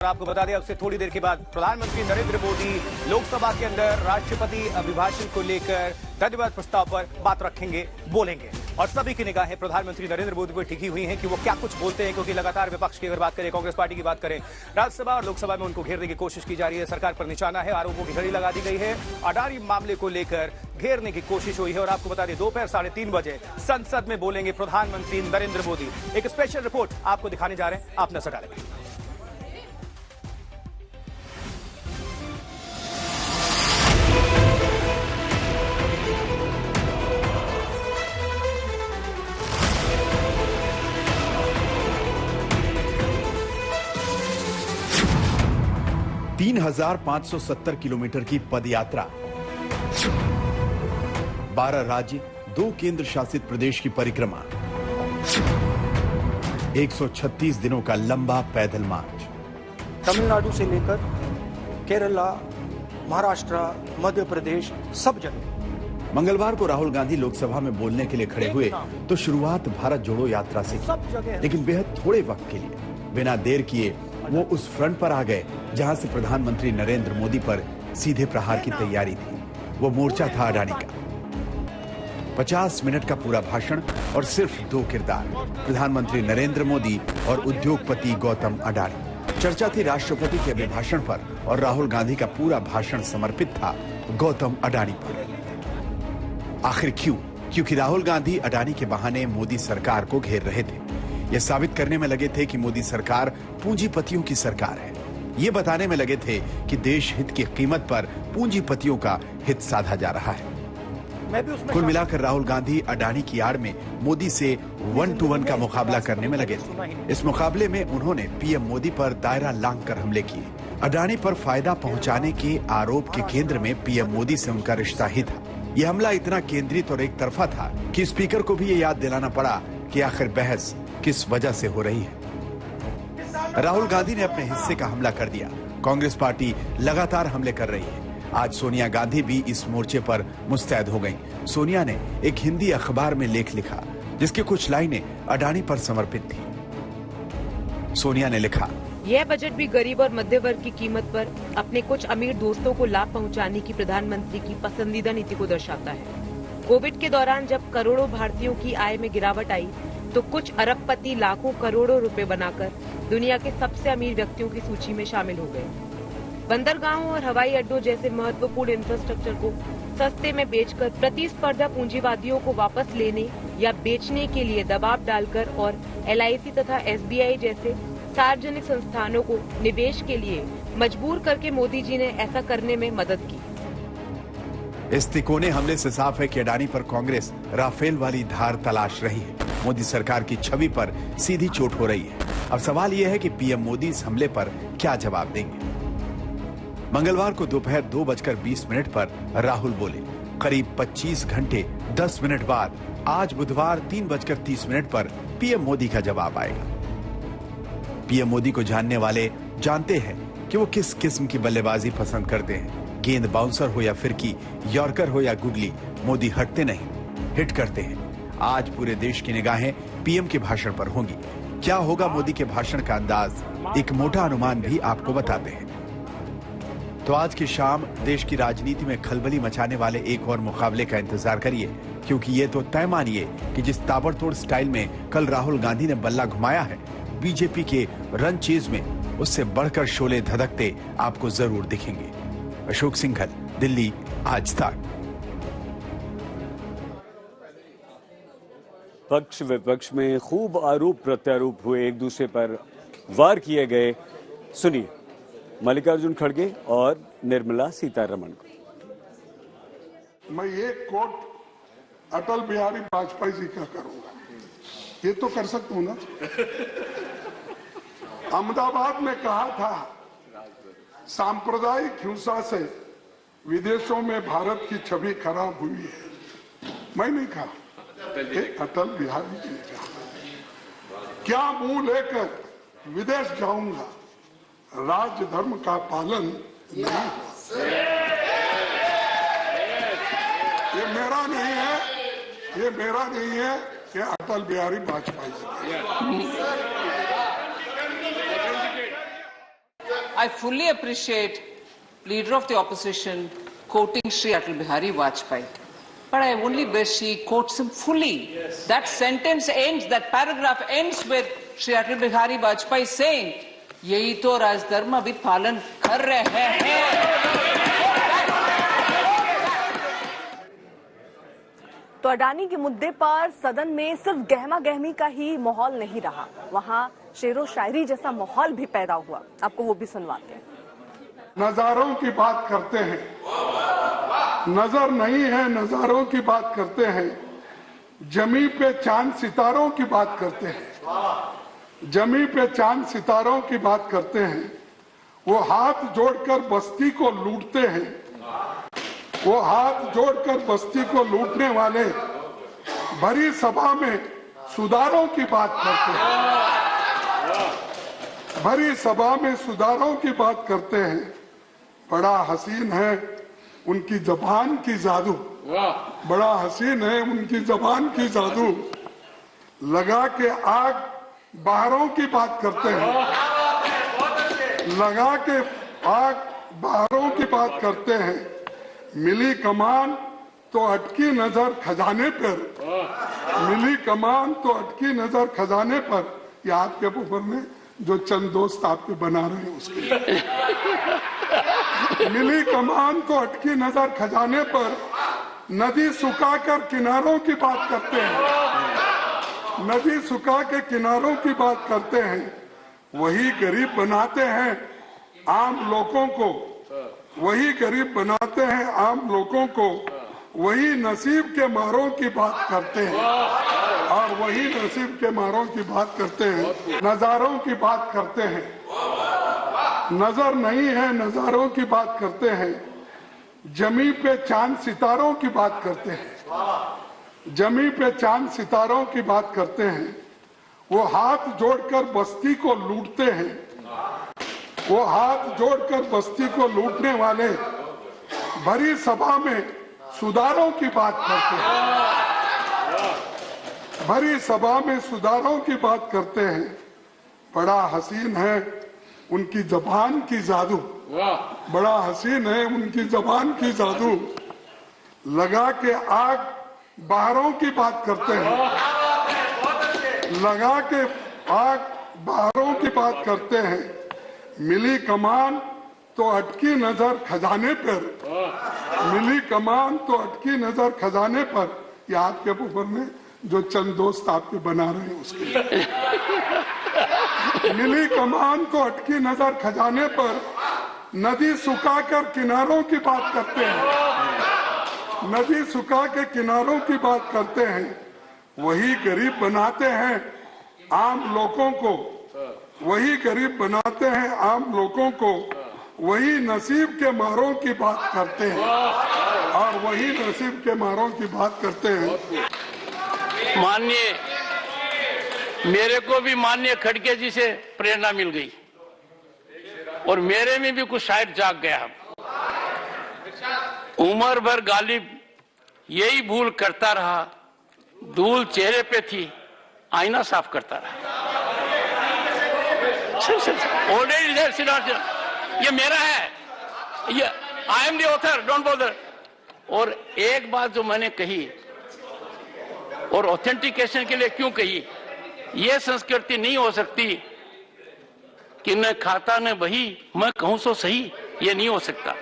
आपको बता दें अब से थोड़ी देर के बाद प्रधानमंत्री नरेंद्र मोदी लोकसभा के अंदर राष्ट्रपति अभिभाषण को लेकर धन्यवाद प्रस्ताव पर बात रखेंगे, बोलेंगे। और सभी की निगाहें प्रधानमंत्री नरेंद्र मोदी पर टिकी हुई हैं कि वो क्या कुछ बोलते हैं, क्योंकि लगातार विपक्ष की अगर बात करें, कांग्रेस पार्टी की बात करें, राज्यसभा और लोकसभा में उनको घेरने की कोशिश की जा रही है। सरकार पर निशाना है, आरोपों की घड़ी लगा दी गई है। अडानी मामले को लेकर घेरने की कोशिश हुई है। और आपको बता दें दोपहर 3:30 बजे संसद में बोलेंगे प्रधानमंत्री नरेंद्र मोदी। एक स्पेशल रिपोर्ट आपको दिखाने जा रहे हैं, आप नजर डालेंगे। 3,570 किलोमीटर की पदयात्रा, 12 राज्य, 2 केंद्र शासित प्रदेश की परिक्रमा, 136 दिनों का लंबा पैदल मार्च। तमिलनाडु से लेकर केरला, महाराष्ट्र, मध्य प्रदेश, सब जगह। मंगलवार को राहुल गांधी लोकसभा में बोलने के लिए खड़े हुए तो शुरुआत भारत जोड़ो यात्रा से की, लेकिन बेहद थोड़े वक्त के लिए बिना देर किए वो उस फ्रंट पर आ गए जहां से प्रधानमंत्री नरेंद्र मोदी पर सीधे प्रहार की तैयारी थी। वो मोर्चा था अडानी का। 50 मिनट का पूरा भाषण और सिर्फ 2 किरदार, प्रधानमंत्री नरेंद्र मोदी और उद्योगपति गौतम अडानी। चर्चा थी राष्ट्रपति के अभिभाषण पर और राहुल गांधी का पूरा भाषण समर्पित था गौतम अडानी पर। आखिर क्यों? क्योंकि राहुल गांधी अडानी के बहाने मोदी सरकार को घेर रहे थे। ये साबित करने में लगे थे कि मोदी सरकार पूंजीपतियों की सरकार है। ये बताने में लगे थे कि देश हित की कीमत पर पूंजीपतियों का हित साधा जा रहा है। कुल मिलाकर राहुल गांधी अडानी की आड़ में मोदी से 1 to 1 का मुकाबला करने में लगे थे। इस मुकाबले में उन्होंने पीएम मोदी पर दायरा लांघकर हमले किए। अडानी पर फायदा पहुंचाने के आरोप के केंद्र में पीएम मोदी से उनका रिश्ता ही था। यह हमला इतना केंद्रित और एक तरफा था कि स्पीकर को भी ये याद दिलाना पड़ा कि आखिर बहस किस वजह से हो रही है। राहुल गांधी ने अपने हिस्से का हमला कर दिया। कांग्रेस पार्टी लगातार हमले कर रही है। आज सोनिया गांधी भी इस मोर्चे पर मुस्तैद हो गईं। सोनिया ने एक हिंदी अखबार में लेख लिखा जिसकी कुछ लाइनें अडानी पर समर्पित थी। सोनिया ने लिखा, यह बजट भी गरीब और मध्य वर्ग की कीमत पर अपने कुछ अमीर दोस्तों को लाभ पहुंचाने की प्रधानमंत्री की पसंदीदा नीति को दर्शाता है। कोविड के दौरान जब करोड़ों भारतीयों की आय में गिरावट आई तो कुछ अरबपति लाखों करोड़ों रुपए बनाकर दुनिया के सबसे अमीर व्यक्तियों की सूची में शामिल हो गए। बंदरगाहों और हवाई अड्डों जैसे महत्वपूर्ण इंफ्रास्ट्रक्चर को सस्ते में बेचकर प्रतिस्पर्धा पूंजीवादियों को वापस लेने या बेचने के लिए दबाव डालकर और LIC तथा SBI जैसे सार्वजनिक संस्थानों को निवेश के लिए मजबूर करके मोदी जी ने ऐसा करने में मदद की। इस तिकोने हमले से साफ है कि अडानी पर कांग्रेस राफेल वाली धार तलाश रही है। मोदी सरकार की छवि पर सीधी चोट हो रही है। अब सवाल यह है कि पीएम मोदी इस हमले पर क्या जवाब देंगे। मंगलवार को दोपहर 2:20 पर राहुल बोले। करीब 25 घंटे 10 मिनट बाद आज बुधवार 3:30 पर पीएम मोदी का जवाब आएगा। पीएम मोदी को जानने वाले जानते हैं कि वो किस किस्म की बल्लेबाजी पसंद करते हैं। गेंद बाउंसर हो या फिरकी, यॉर्कर हो या गुगली, मोदी हटते नहीं, हिट करते हैं। आज पूरे देश की निगाहें पीएम के भाषण पर होंगी। क्या होगा मोदी के भाषण का अंदाज, एक मोटा अनुमान भी आपको बताते हैं। तो आज की शाम देश की राजनीति में खलबली मचाने वाले एक और मुकाबले का इंतजार करिए, क्योंकि ये तो तय मानिए कि जिस ताबड़तोड़ स्टाइल में कल राहुल गांधी ने बल्ला घुमाया है बीजेपी के रन चेज में, उससे बढ़कर शोले धधकते आपको जरूर दिखेंगे। अशोक सिंघल, दिल्ली, आज तक। पक्ष विपक्ष में खूब आरोप प्रत्यारोप हुए, एक दूसरे पर वार किए गए। सुनिए मल्लिकार्जुन खड़गे और निर्मला सीतारमण को। मैं एक कोट अटल बिहारी वाजपेयी जी का करूंगा, ये तो कर सकता हूं ना। अहमदाबाद में कहा था, सांप्रदायिक हिंसा से विदेशों में भारत की छवि खराब हुई है। मैं नहीं कहा, अटल बिहारी जी ने कहा। क्या मुंह लेकर विदेश जाऊंगा, राज धर्म का पालन नहीं। ये मेरा नहीं है, ये मेरा नहीं है, ये Atal Bihari Vajpayee ji. I fully appreciate Leader of the Opposition quoting Sri Atal Bihari Vajpayee. But I only wish she quotes him fully. Yes. That sentence ends, that paragraph ends with Sri Atal Bihari Vajpayee saying, यही तो राजधर्म अभी पालन कर रहे हैं। तो अडानी के मुद्दे पर सदन में सिर्फ गहमा गहमी का ही माहौल नहीं रहा, वहां शेरो शायरी जैसा माहौल भी पैदा हुआ। आपको वो भी सुनवाते हैं। नजारों की बात करते हैं, नजर नहीं है नजारों की बात करते हैं, जमी पे चांद सितारों की बात करते हैं, जमी पे चांद सितारों की बात करते हैं, वो हाथ जोड़कर बस्ती को लूटते हैं, वो हाथ जोड़कर बस्ती को लूटने वाले भरी सभा में सुधारों की बात करते हैं, भरी सभा में सुधारों की बात करते हैं। बड़ा हसीन है उनकी जबान की जादू, बड़ा हसीन है उनकी जबान की जादू, लगा के आग बाहरों की बात करते हैं, लगा के आग बाहरों की बात करते हैं, मिली कमान तो अटकी नजर खजाने पर, मिली कमान तो अटकी नजर खजाने पर। ये आपके ऊपर में जो चंद दोस्त आपके बना रहे हैं उसके लिए मिली कमान तो अटकी नजर खजाने पर, नदी सुखाकर किनारों की बात करते हैं, नदी सुखा के किनारों की बात करते हैं, वही गरीब बनाते हैं आम लोगों को, वही गरीब बनाते हैं आम लोगों को, वही नसीब के मारों की बात करते हैं, और वही नसीब के मारों की बात करते हैं, नजारों की बात करते हैं, नजर नहीं है नजारों की बात करते हैं, जमी पे चांद सितारों की बात करते हैं, जमी पे चांद सितारों की बात करते हैं, वो हाथ जोड़कर बस्ती को लूटते हैं, वो हाथ जोड़कर बस्ती को लूटने वाले भरी सभा में सुधारों की बात करते हैं, भरी सभा में सुधारों की बात करते हैं। बड़ा हसीन है उनकी जबान की जादू, बड़ा हसीन है उनकी जबान की जादू, लगा के आग बाहरों की बात करते हैं, लगा के आग बाहरों की बात करते हैं, मिली कमान तो अटकी नजर खजाने पर, मिली कमान तो अटकी नजर खजाने पर। ये आपके ऊपर में जो चंद दोस्त आपके बना रहे हैं उसके लिए मिली कमान तो अटकी नजर खजाने पर, नदी सुखाकर किनारों की बात करते हैं, नदी सुखा के किनारों की बात करते हैं, वही गरीब बनाते हैं आम लोगों को, वही गरीब बनाते हैं आम लोगों को, वही नसीब के मारों की बात करते हैं, और वही नसीब के मारों की बात करते हैं। माननीय, मेरे को भी माननीय खड़गे जी से प्रेरणा मिल गई और मेरे में भी कुछ शायद जाग गया। उम्र भर गालिब यही भूल करता रहा, धूल चेहरे पे थी आईना साफ करता रहा। ये मेरा है, ये I am the author, don't bother. और एक बात जो मैंने कही और ऑथेंटिकेशन के लिए क्यों कही, ये संस्कृति नहीं हो सकती कि मैं खाता न बही मैं कहूं सो सही, ये नहीं हो सकता।